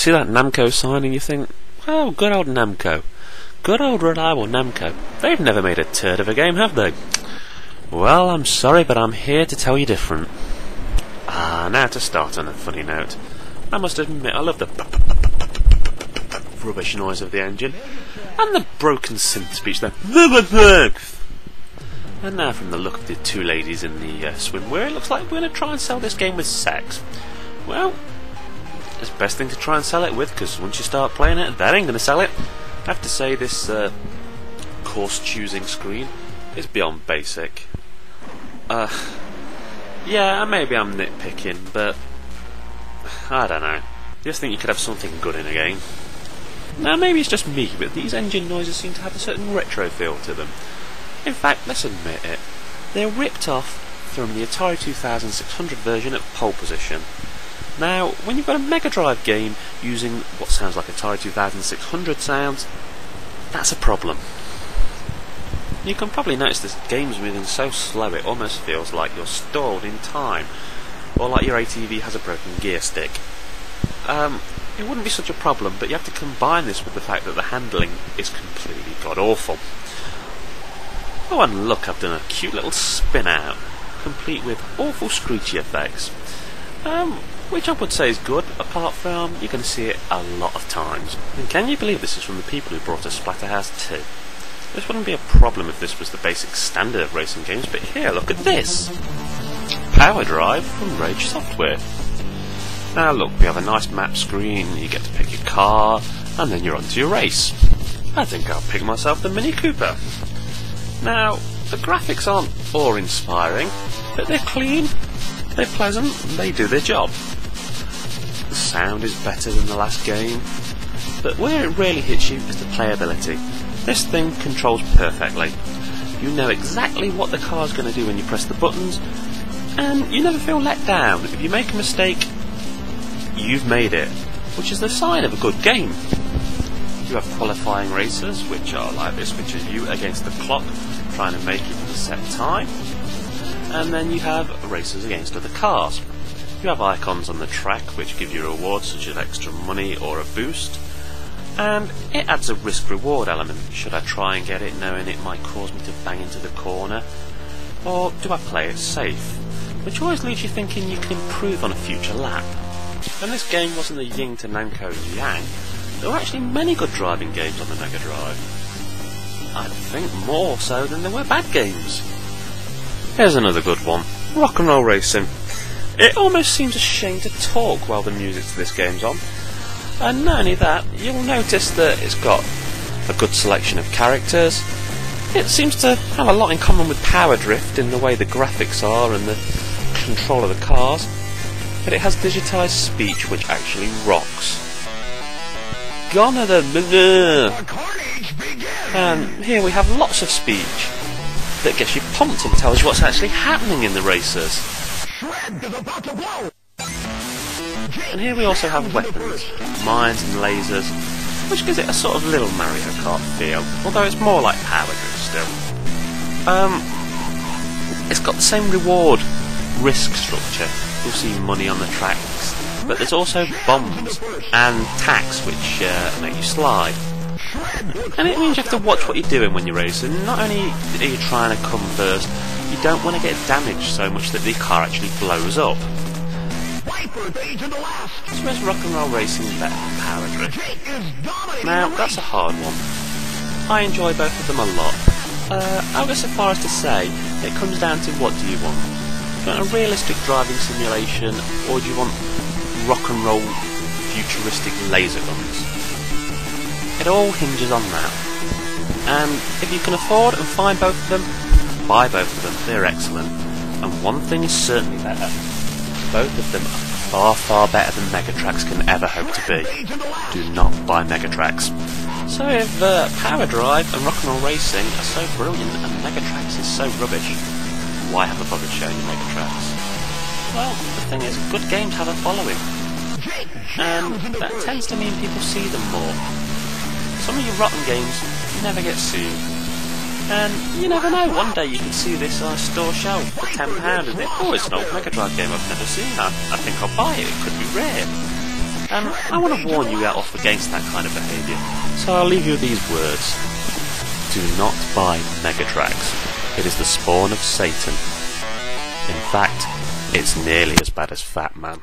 see that Namco sign and you think, well, good old Namco. Good old reliable Namco. They've never made a turd of a game, have they? Well, I'm sorry, but I'm here to tell you different. Now to start on a funny note. I must admit, I love the rubbish noise of the engine, and the broken synth speech, the MegaTrax. And now from the look of the two ladies in the swimwear, it looks like we're going to try and sell this game with sex. Well, it's the best thing to try and sell it with, because once you start playing it, that ain't going to sell it. I have to say this course choosing screen is beyond basic. Yeah, maybe I'm nitpicking, but I don't know. I just think you could have something good in a game. Now maybe it's just me, but these engine noises seem to have a certain retro feel to them. In fact, let's admit it, they're ripped off from the Atari 2600 version of Pole Position. Now, when you've got a Megadrive game using what sounds like Atari 2600 sounds, that's a problem. You can probably notice this game's moving so slow it almost feels like you're stalled in time, or like your ATV has a broken gear stick. It wouldn't be such a problem, but you have to combine this with the fact that the handling is completely god-awful. Oh, and look, I've done a cute little spin-out, complete with awful screechy effects. Which I would say is good, apart from you're going to see it a lot of times. And can you believe this is from the people who brought us Splatterhouse 2? This wouldn't be a problem if this was the basic standard of racing games, but here, look at this! Powerdrive from Rage Software. Now look, we have a nice map screen, you get to pick your car, and then you're on to your race. I think I'll pick myself the Mini Cooper. Now, the graphics aren't awe-inspiring, but they're clean, they're pleasant, they do their job. The sound is better than the last game, but where it really hits you is the playability. This thing controls perfectly. You know exactly what the car's going to do when you press the buttons, and you never feel let down. If you make a mistake, you've made it, which is the sign of a good game. You have qualifying races, which are like this, which is you against the clock, trying to make it in a set time. And then you have races against other cars. You have icons on the track which give you rewards such as extra money or a boost. And it adds a risk-reward element. Should I try and get it knowing it might cause me to bang into the corner? Or do I play it safe? Which always leaves you thinking you can improve on a future lap. And this game wasn't the yin to Namco's yang. There were actually many good driving games on the Megadrive. I think more so than there were bad games. Here's another good one. Rock and Roll Racing. It almost seems a shame to talk while the music to this game's on. And not only that, you'll notice that it's got a good selection of characters. It seems to have a lot in common with Power Drift in the way the graphics are and the control of the cars. But it has digitised speech which actually rocks. Gone are the and here we have lots of speech that gets you pumped and tells you what's actually happening in the races. And here we also have weapons, mines and lasers, which gives it a sort of little Mario Kart feel, although it's more like Power Drift still. It's got the same reward risk structure. You'll see money on the tracks, but there's also bombs and tacks which make you slide. And it means you have to watch what you're doing when you're racing. Not only are you trying to come first, you don't want to get damaged so much that the car actually blows up. So where's Rock and Roll Racing better than Power Drift? Now, that's a hard one. I enjoy both of them a lot. I'll go so far as to say, it comes down to what do you want? Do you want a realistic driving simulation, or do you want rock and roll futuristic laser guns? It all hinges on that. And if you can afford and find both of them, buy both of them, they're excellent. And one thing is certainly better. Both of them are far, far better than MegaTrax can ever hope to be. Do not buy MegaTrax. So if Power Drive and Rock and Roll Racing are so brilliant and MegaTrax is so rubbish, why have I bothered showing you MegaTrax? Well, the thing is, good games have a following. And that tends to mean people see them more. Some of your rotten games never get seen. And you never know, one day you can see this on a store shelf for £10 and think, oh, it's an old Megadrive game I've never seen, I think I'll buy it, it could be rare. and I want to warn you off against that kind of behaviour. So I'll leave you with these words. Do not buy Megatrax. It is the spawn of Satan. In fact, it's nearly as bad as Fat Man.